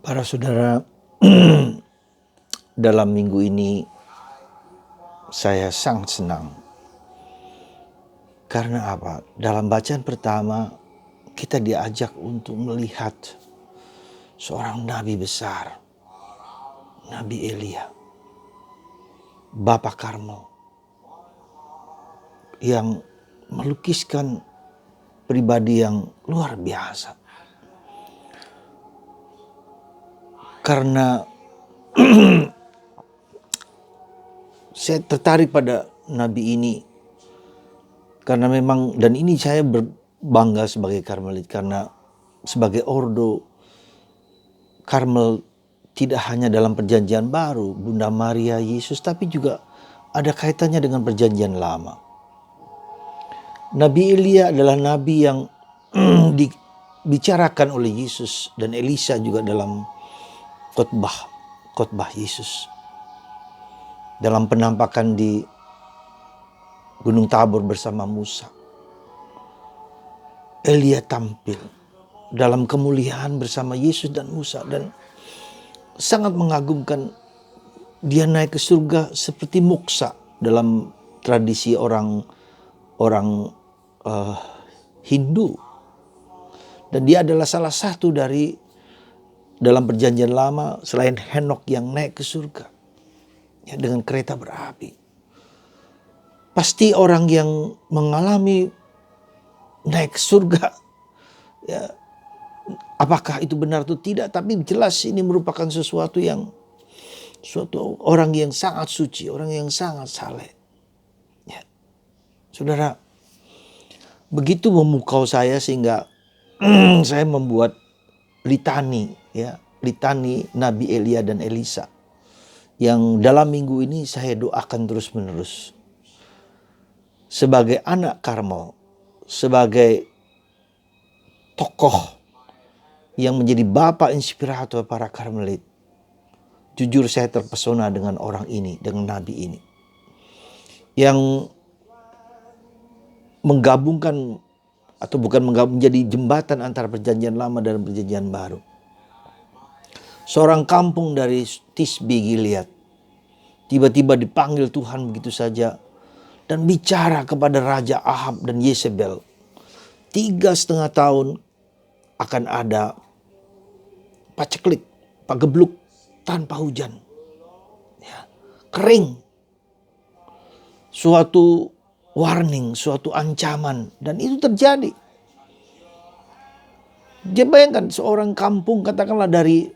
Para saudara, dalam minggu ini saya sangat senang. Karena apa? Dalam bacaan pertama kita diajak untuk melihat seorang nabi besar, Nabi Elia, Bapa Karmel, yang melukiskan pribadi yang luar biasa. Karena saya tertarik pada nabi ini karena memang, dan ini saya berbangga sebagai Karmelit, karena sebagai ordo Karmel tidak hanya dalam perjanjian baru, Bunda Maria, Yesus, tapi juga ada kaitannya dengan perjanjian lama. Nabi Elia adalah nabi yang dibicarakan oleh Yesus dan Elisa juga dalam khotbah Yesus. Dalam penampakan di Gunung Tabor bersama Musa, Elia tampil dalam kemuliaan bersama Yesus dan Musa, dan sangat mengagumkan. Dia naik ke surga seperti moksa dalam tradisi orang Hindu, dan dia adalah salah satu dari dalam perjanjian lama selain Henok yang naik ke surga ya, dengan kereta berapi. Pasti orang yang mengalami naik ke surga, ya, apakah itu benar atau tidak, tapi jelas ini merupakan suatu orang yang sangat suci, orang yang sangat saleh. Ya. Saudara, begitu memukau saya sehingga saya membuat litani Nabi Elia dan Elisa yang dalam minggu ini saya doakan terus-menerus. Sebagai anak Karmel, sebagai tokoh yang menjadi bapak inspirator para Karmelit, jujur saya terpesona dengan orang ini, dengan nabi ini, yang menggabungkan atau bukan menggabung, menjadi jembatan antara perjanjian lama dan perjanjian baru. Seorang kampung dari Tisbi Gilead tiba-tiba dipanggil Tuhan begitu saja dan bicara kepada Raja Ahab dan Yezebel. 3,5 tahun akan ada paceklik, pagebluk tanpa hujan. Ya, kering. Suatu warning, suatu ancaman, dan itu terjadi. Dia bayangkan seorang kampung, katakanlah dari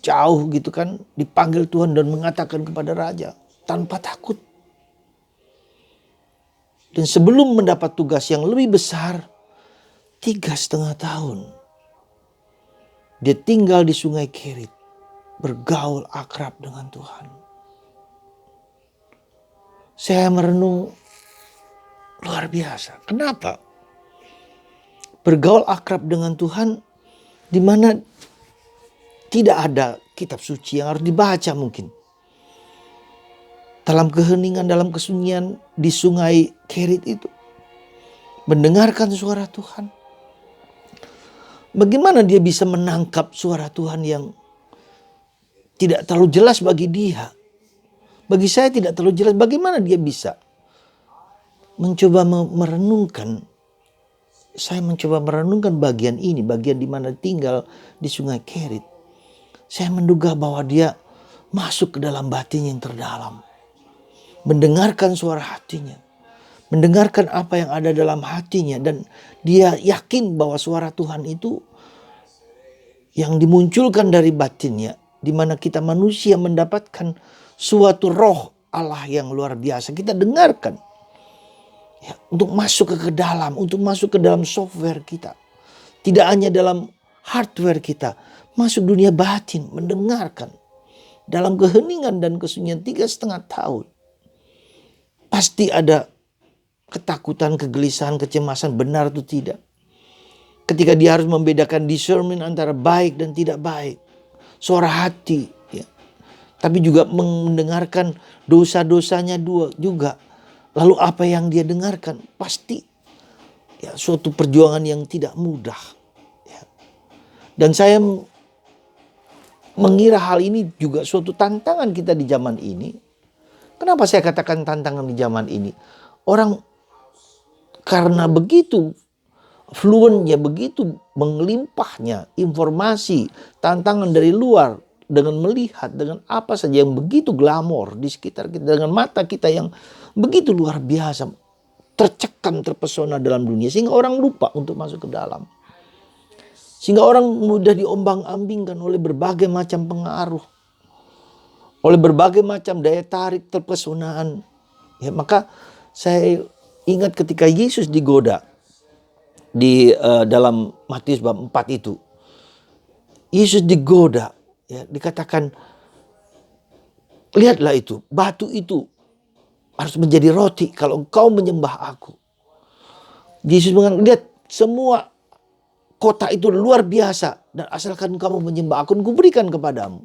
jauh gitu kan, dipanggil Tuhan dan mengatakan kepada raja tanpa takut. Dan sebelum mendapat tugas yang lebih besar, 3,5 tahun dia tinggal di Sungai Kerit, bergaul akrab dengan Tuhan. Saya merenung, luar biasa. Kenapa? Bergaul akrab dengan Tuhan di mana tidak ada kitab suci yang harus dibaca mungkin. Dalam keheningan, dalam kesunyian di Sungai Kerit itu, mendengarkan suara Tuhan. Bagaimana dia bisa menangkap suara Tuhan yang tidak terlalu jelas bagi dia? Bagi saya tidak terlalu jelas. Bagaimana dia bisa mencoba merenungkan? Saya mencoba merenungkan bagian ini, bagian di mana tinggal di Sungai Kerit. Saya menduga bahwa dia masuk ke dalam batin yang terdalam, mendengarkan suara hatinya, mendengarkan apa yang ada dalam hatinya, dan dia yakin bahwa suara Tuhan itu yang dimunculkan dari batinnya, di mana kita manusia mendapatkan suatu roh Allah yang luar biasa. Kita dengarkan ya, untuk masuk ke dalam, untuk masuk ke dalam software kita, tidak hanya dalam hardware kita, masuk dunia batin, mendengarkan dalam keheningan dan kesunyian 3,5 tahun. Pasti ada ketakutan, kegelisahan, kecemasan, benar atau tidak. Ketika dia harus membedakan discernment antara baik dan tidak baik. Suara hati. Ya. Tapi juga mendengarkan dosa-dosanya juga. Lalu apa yang dia dengarkan? Pasti ya, suatu perjuangan yang tidak mudah. Ya. Dan saya mengira hal ini juga suatu tantangan kita di zaman ini. Kenapa saya katakan tantangan di zaman ini? Orang karena begitu fluentnya, begitu melimpahnya informasi, tantangan dari luar, dengan melihat, dengan apa saja yang begitu glamor di sekitar kita, dengan mata kita yang begitu luar biasa, tercekam, terpesona dalam dunia, sehingga orang lupa untuk masuk ke dalam. Sehingga orang mudah diombang-ambingkan oleh berbagai macam pengaruh, oleh berbagai macam daya tarik, terpesonaan. Ya, maka saya ingat ketika Yesus digoda di dalam Matius bab 4 itu. Yesus digoda, ya, dikatakan, lihatlah itu, batu itu harus menjadi roti kalau engkau menyembah aku. Yesus mengatakan, lihat semua kota itu luar biasa, dan asalkan kamu menyembah aku, aku berikan kepadamu.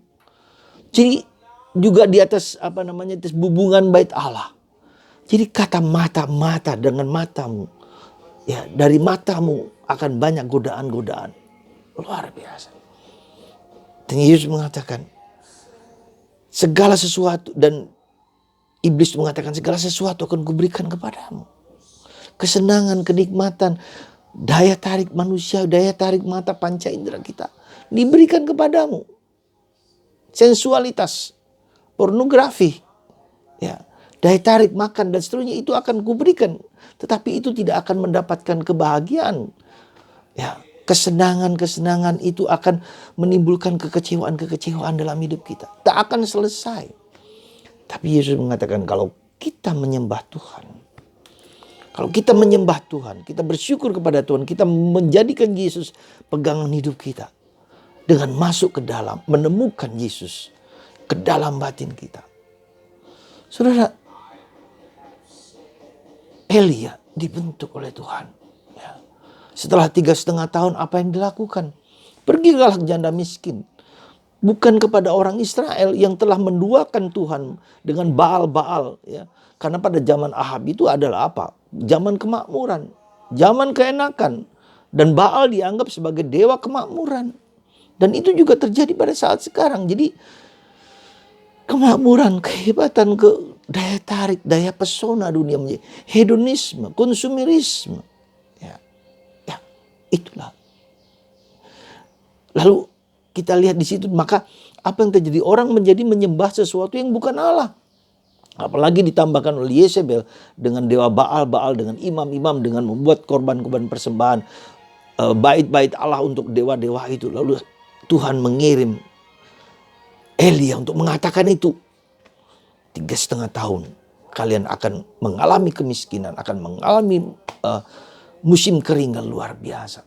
Jadi juga di atas atas bubungan bait Allah. Jadi kata mata-mata, dengan matamu, ya, dari matamu akan banyak godaan-godaan. Luar biasa. Dan Yesus mengatakan, segala sesuatu, dan iblis mengatakan, segala sesuatu akan kuberikan kepadamu. Kesenangan, kenikmatan, daya tarik manusia, daya tarik mata panca indera kita diberikan kepadamu. Sensualitas, pornografi, ya, daya tarik makan dan seterusnya itu akan kuberikan. Tetapi itu tidak akan mendapatkan kebahagiaan. Ya, kesenangan-kesenangan itu akan menimbulkan kekecewaan-kekecewaan dalam hidup kita. Tak akan selesai. Tapi Yesus mengatakan, kalau kita menyembah Tuhan, kalau kita menyembah Tuhan, kita bersyukur kepada Tuhan, kita menjadikan Yesus pegangan hidup kita, dengan masuk ke dalam, menemukan Yesus ke dalam batin kita. Saudara, Elia dibentuk oleh Tuhan. Ya. Setelah 3,5 tahun, apa yang dilakukan? Pergilah janda miskin. Bukan kepada orang Israel yang telah menduakan Tuhan dengan Baal-Baal. Ya. Karena pada zaman Ahab itu adalah apa? Zaman kemakmuran, zaman keenakan. Dan Baal dianggap sebagai dewa kemakmuran. Dan itu juga terjadi pada saat sekarang. Jadi kemakmuran, kehebatan, daya tarik, daya pesona dunia menjadi hedonisme, konsumerisme. Ya, ya, itulah. Lalu kita lihat di situ, maka apa yang terjadi? Orang menjadi menyembah sesuatu yang bukan Allah. Apalagi ditambahkan oleh Yezebel dengan dewa Baal-Baal, dengan imam-imam, dengan membuat korban-korban persembahan, bait-bait Allah untuk dewa-dewa itu. Lalu Tuhan mengirim Elia untuk mengatakan itu. 3,5 tahun kalian akan mengalami kemiskinan, akan mengalami musim kering yang luar biasa.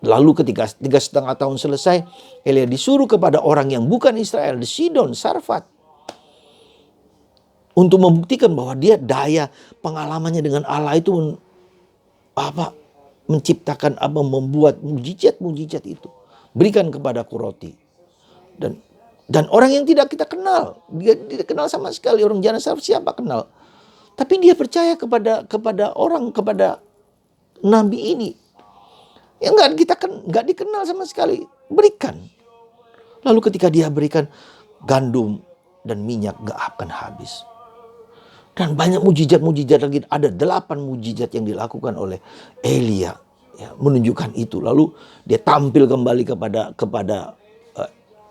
Lalu ketika 3,5 tahun selesai, Elia disuruh kepada orang yang bukan Israel, di Sidon, Sarfat, untuk membuktikan bahwa dia daya pengalamannya dengan Allah itu menciptakan, membuat mujizat-mujizat itu. Berikan kepadaku roti. Dan orang yang tidak kita kenal, dia tidak kenal sama sekali, orang jana Sarfat siapa kenal. Tapi dia percaya kepada nabi ini. Yang nggak dikenal sama sekali, berikan. Lalu ketika dia berikan, gandum dan minyak nggak akan habis. Dan banyak mujizat-mujizat lagi. Ada 8 mujizat yang dilakukan oleh Elia, ya, menunjukkan itu. Lalu dia tampil kembali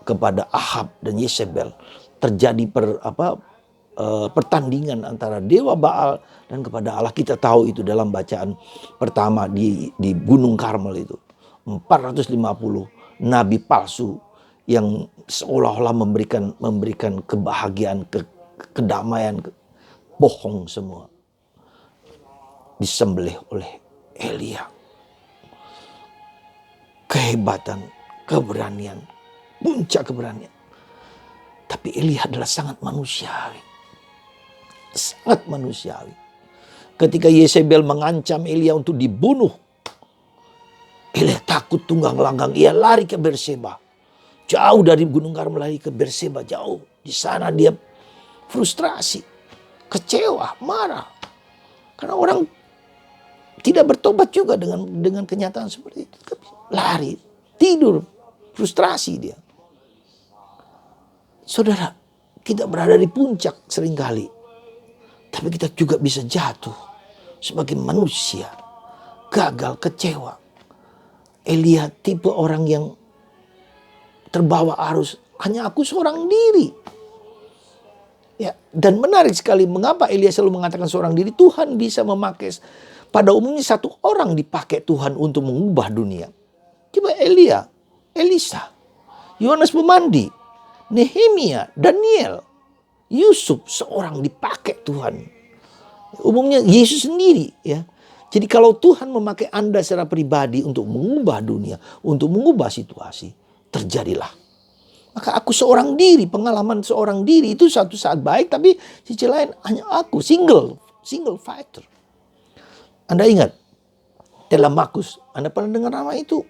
kepada Ahab dan Yezebel. Terjadi pertandingan antara dewa Baal dan kepada Allah. Kita tahu itu dalam bacaan pertama di Gunung Karmel itu. 450 nabi palsu yang seolah-olah memberikan kebahagiaan, kedamaian, bohong semua. Disembelih oleh Elia. Kehebatan, keberanian, puncak keberanian. Tapi Elia adalah sangat manusiawi. Sangat manusiawi. Ketika Yezebel mengancam Elia untuk dibunuh, Elia takut tunggang langgang. Ia lari ke Berseba. Jauh dari Gunung Karmel, lari ke Berseba, jauh. Di sana dia frustrasi, kecewa, marah. Karena orang tidak bertobat juga dengan kenyataan seperti itu. Lari, tidur, frustrasi dia. Saudara, kita berada di puncak seringkali. Tapi kita juga bisa jatuh sebagai manusia. Gagal, kecewa. Elia tipe orang yang terbawa arus. Hanya aku seorang diri. Ya, dan menarik sekali mengapa Elia selalu mengatakan seorang diri. Tuhan bisa memakai, pada umumnya satu orang dipakai Tuhan untuk mengubah dunia. Coba Elia, Elisa, Yohanes Pemandi, Nehemia, Daniel, Yusuf, seorang dipakai Tuhan. Umumnya Yesus sendiri, ya. Jadi kalau Tuhan memakai Anda secara pribadi untuk mengubah dunia, untuk mengubah situasi, terjadilah. Maka aku seorang diri, pengalaman seorang diri itu satu saat baik, tapi sisi lain hanya aku, single fighter. Anda ingat Telemakus, Anda pernah dengar nama itu?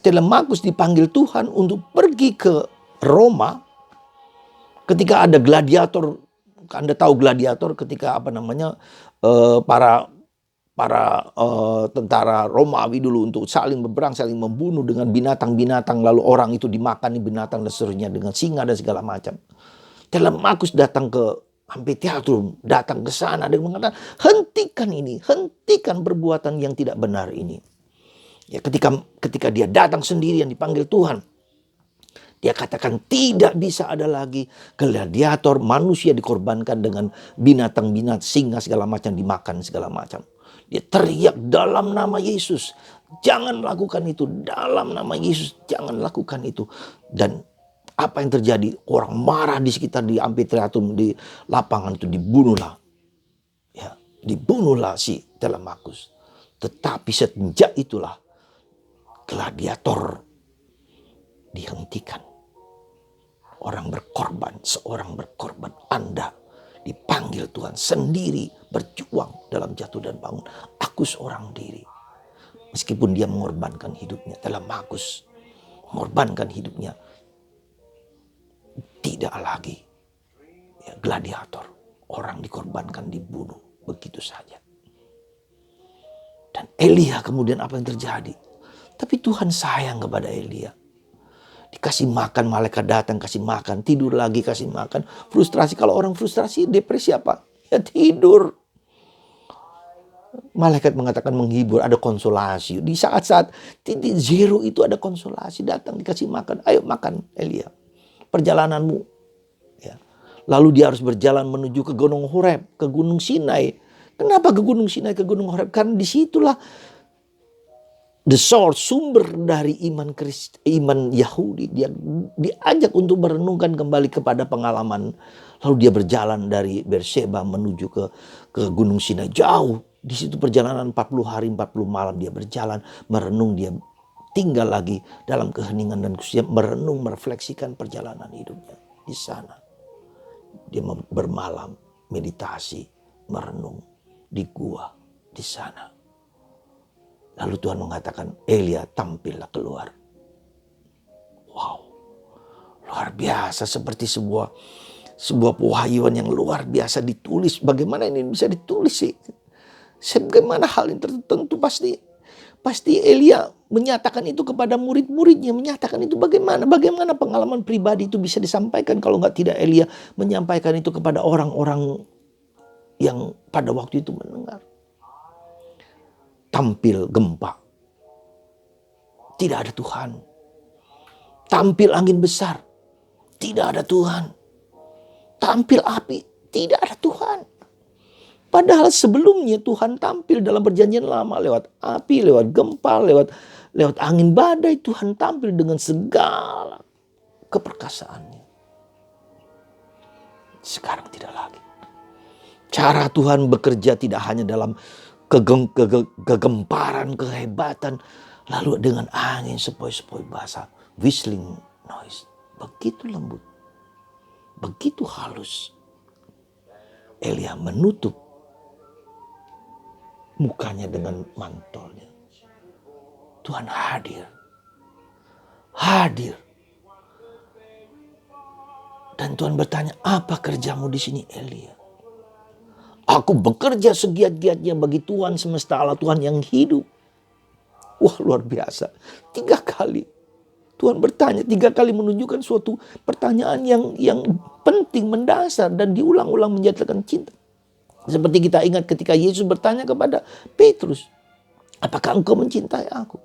Telemakus dipanggil Tuhan untuk pergi ke Roma ketika ada gladiator. Anda tahu gladiator ketika para tentara Romawi dulu untuk saling berperang, saling membunuh dengan binatang-binatang, lalu orang itu dimakan binatang dan seterusnya dengan singa dan segala macam. Telemakus datang ke Amfiteatrum, datang ke sana dan mengatakan, hentikan ini, hentikan perbuatan yang tidak benar ini. Ya, ketika dia datang sendirian dipanggil Tuhan, dia katakan tidak bisa ada lagi gladiator, manusia dikorbankan dengan binatang-binatang, singa segala macam dimakan segala macam. Dia teriak dalam nama Yesus, jangan lakukan itu, dalam nama Yesus jangan lakukan itu. Dan apa yang terjadi? Orang marah di sekitar di Amfiteatrum, di lapangan itu dibunuhlah. Ya, dibunuhlah si Telemakus. Tetapi sejak itulah gladiator dihentikan. Orang berkorban, seorang berkorban. Anda dipanggil Tuhan sendiri berjuang dalam jatuh dan bangun. Aku seorang diri. Meskipun dia mengorbankan hidupnya. Telemakus mengorbankan hidupnya. Tidak lagi ya, gladiator. Orang dikorbankan, dibunuh begitu saja. Dan Elia kemudian apa yang terjadi? Tapi Tuhan sayang kepada Elia. Dikasih makan, malaikat datang kasih makan, tidur lagi kasih makan. Frustrasi, kalau orang frustrasi depresi apa? Ya tidur. Malaikat mengatakan menghibur, ada konsolasi. Di saat-saat titik zero itu ada konsolasi, datang dikasih makan. Ayo makan Elia, perjalananmu. Ya. Lalu dia harus berjalan menuju ke Gunung Horeb, ke Gunung Sinai. Kenapa ke Gunung Sinai, ke Gunung Horeb? Karena disitulah the source, sumber dari iman Yahudi. Dia diajak untuk merenungkan kembali kepada pengalaman. Lalu dia berjalan dari Beersheba menuju ke Gunung Sinai. Jauh. Di situ perjalanan 40 hari 40 malam dia berjalan, merenung, dia tinggal lagi dalam keheningan dan kesunyian, merenung, merefleksikan perjalanan hidupnya di sana. Dia bermalam, meditasi, merenung di gua di sana. Lalu Tuhan mengatakan, Elia tampillah keluar. Wow, luar biasa, seperti sebuah pewahyuan yang luar biasa ditulis. Bagaimana ini bisa ditulis sih? Bagaimana hal yang tertentu pasti Elia menyatakan itu kepada murid-muridnya, menyatakan itu bagaimana pengalaman pribadi itu bisa disampaikan kalau tidak Elia menyampaikan itu kepada orang-orang yang pada waktu itu mendengar. Tampil gempa, tidak ada Tuhan. Tampil angin besar, tidak ada Tuhan. Tampil api, tidak ada Tuhan. Padahal sebelumnya Tuhan tampil dalam perjanjian lama lewat api, lewat gempa, lewat angin badai. Tuhan tampil dengan segala keperkasaannya. Sekarang tidak lagi. Cara Tuhan bekerja tidak hanya dalam kegemparan, kehebatan, lalu dengan angin sepoi-sepoi basah, whistling noise, begitu lembut, begitu halus. Elia menutup mukanya dengan mantolnya. Tuhan hadir. Dan Tuhan bertanya, apa kerjamu di sini, Elia? Aku bekerja segiat-giatnya bagi Tuhan semesta Allah, Tuhan yang hidup. Wah, luar biasa. 3 kali Tuhan bertanya 3 kali, menunjukkan suatu pertanyaan yang penting, mendasar, dan diulang-ulang menyatakan cinta. Seperti kita ingat ketika Yesus bertanya kepada Petrus, apakah engkau mencintai aku?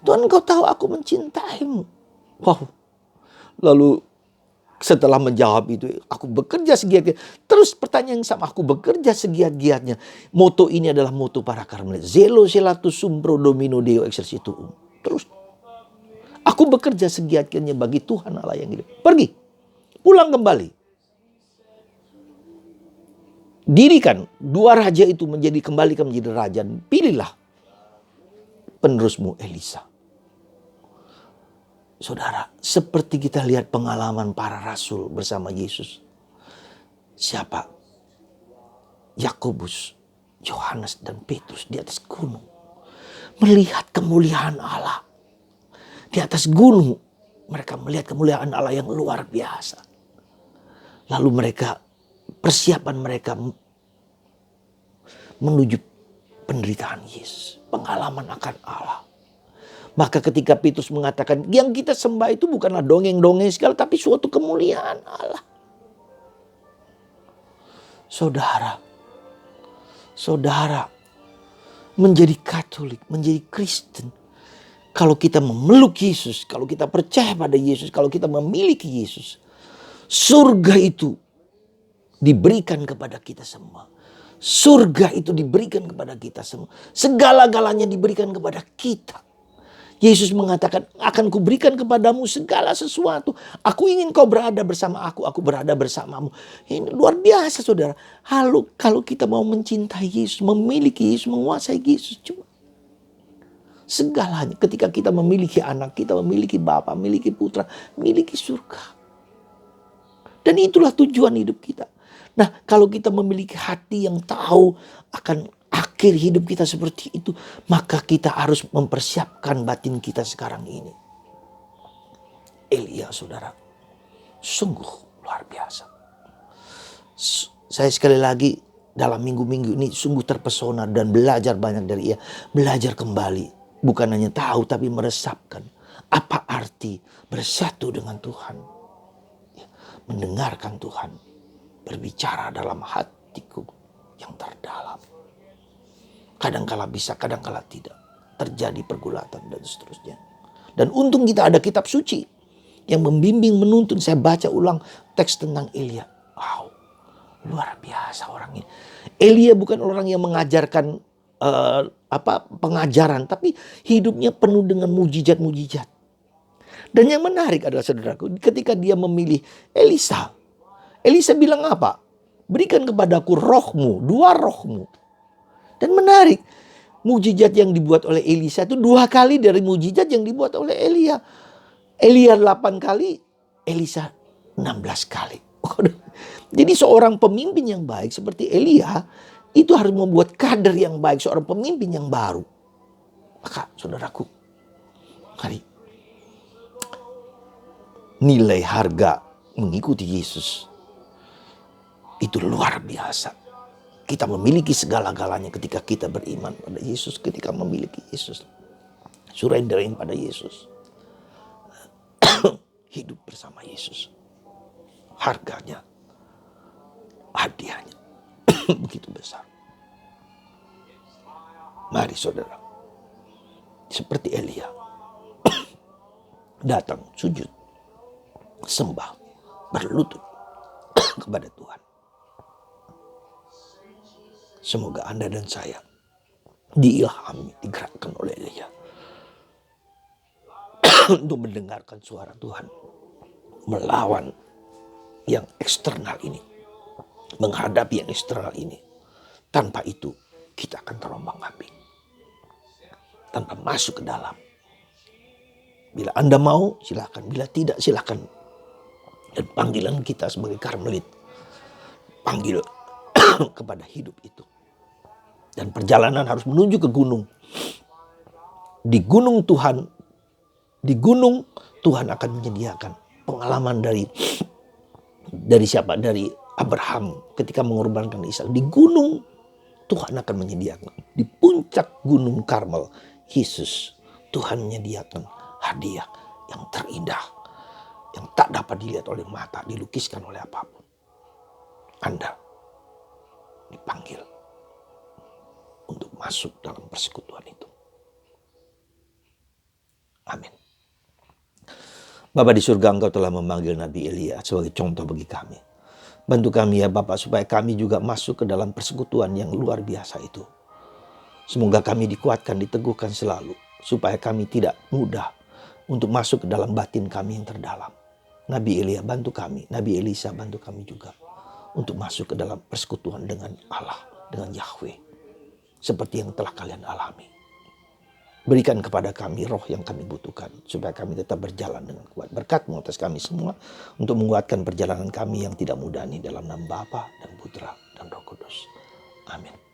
Tuhan, engkau tahu aku mencintaimu. Wow. Lalu setelah menjawab itu, aku bekerja segiat-giatnya. Terus pertanyaan yang sama, aku bekerja segiat-giatnya. Moto ini adalah moto para Karmelit. Zelo selatus sum pro domino deo exercitum. Terus, aku bekerja segiat-giatnya bagi Tuhan Allah yang hidup. Pergi, pulang kembali. Dirikan 2 raja itu kembalikan menjadi raja. Pilihlah penerusmu Elisa. Saudara, seperti kita lihat pengalaman para rasul bersama Yesus. Siapa? Yakobus, Yohanes, dan Petrus di atas gunung. Melihat kemuliaan Allah. Di atas gunung, mereka melihat kemuliaan Allah yang luar biasa. Lalu persiapan mereka menuju penderitaan Yesus. Pengalaman akan Allah. Maka ketika Petrus mengatakan, yang kita sembah itu bukanlah dongeng-dongeng segala, tapi suatu kemuliaan Allah. Saudara, menjadi Katolik, menjadi Kristen, kalau kita memeluk Yesus, kalau kita percaya pada Yesus, kalau kita memiliki Yesus, surga itu diberikan kepada kita semua. Surga itu diberikan kepada kita semua. Segala-galanya diberikan kepada kita. Yesus mengatakan, akan kuberikan kepadamu segala sesuatu. Aku ingin kau berada bersama aku berada bersamamu. Ini luar biasa, saudara. Kalau kita mau mencintai Yesus, memiliki Yesus, menguasai Yesus, cuma segalanya. Ketika kita memiliki anak, kita memiliki Bapa, memiliki putra, memiliki surga. Dan itulah tujuan hidup kita. Nah, kalau kita memiliki hati yang tahu akan akhir hidup kita seperti itu, maka kita harus mempersiapkan batin kita sekarang ini. Elia, saudara, sungguh luar biasa. Saya sekali lagi dalam minggu-minggu ini sungguh terpesona dan belajar banyak dari ia. Belajar kembali, bukan hanya tahu tapi meresapkan. Apa arti bersatu dengan Tuhan? Mendengarkan Tuhan berbicara dalam hatiku yang terdalam. Kadangkala bisa, kadangkala tidak. Terjadi pergulatan dan seterusnya. Dan untung kita ada kitab suci yang membimbing, menuntun. Saya baca ulang teks tentang Elia. Wow, luar biasa orang ini. Elia bukan orang yang mengajarkan pengajaran, tapi hidupnya penuh dengan mujizat-mujizat. Dan yang menarik adalah, saudaraku, ketika dia memilih Elisa bilang apa? Berikan kepadaku rohmu, 2 rohmu. Dan menarik, mujizat yang dibuat oleh Elisa itu 2 kali dari mujizat yang dibuat oleh Elia. Elia 8 kali, Elisa 16 kali. Jadi seorang pemimpin yang baik seperti Elia itu harus membuat kader yang baik, seorang pemimpin yang baru. Maka saudaraku, mari nilai harga mengikuti Yesus itu luar biasa. Kita memiliki segala-galanya ketika kita beriman pada Yesus, ketika memiliki Yesus. Surrenderin pada Yesus. Hidup bersama Yesus. Harganya, hadiahnya begitu besar. Mari saudara, seperti Elia, datang, sujud, sembah, berlutut kepada Tuhan. Semoga Anda dan saya diilhami, digerakkan oleh Elia untuk mendengarkan suara Tuhan, melawan yang eksternal ini, menghadapi yang eksternal ini. Tanpa itu kita akan terombang-ambing, tanpa masuk ke dalam. Bila Anda mau, silakan. Bila tidak, silakan. Dan panggilan kita sebagai Karmelit, panggil kepada hidup itu. Dan perjalanan harus menuju ke gunung. Di gunung Tuhan akan menyediakan pengalaman dari siapa? Dari Abraham ketika mengorbankan Ishak. Di gunung Tuhan akan menyediakan. Di puncak gunung Karmel, Yesus, Tuhan menyediakan hadiah yang terindah, yang tak dapat dilihat oleh mata, dilukiskan oleh apapun. Anda dipanggil untuk masuk dalam persekutuan itu. Amin. Bapa di surga, Engkau telah memanggil Nabi Elia sebagai contoh bagi kami. Bantu kami ya Bapak, supaya kami juga masuk ke dalam persekutuan yang luar biasa itu. Semoga kami dikuatkan, diteguhkan selalu, supaya kami tidak mudah untuk masuk ke dalam batin kami yang terdalam. Nabi Elia bantu kami, Nabi Elisa bantu kami juga untuk masuk ke dalam persekutuan dengan Allah, dengan Yahweh, seperti yang telah kalian alami. Berikan kepada kami roh yang kami butuhkan, supaya kami tetap berjalan dengan kuat. Berkat-Mu atas kami semua, untuk menguatkan perjalanan kami yang tidak mudah ini, dalam nama Bapa dan Putra dan Roh Kudus. Amin.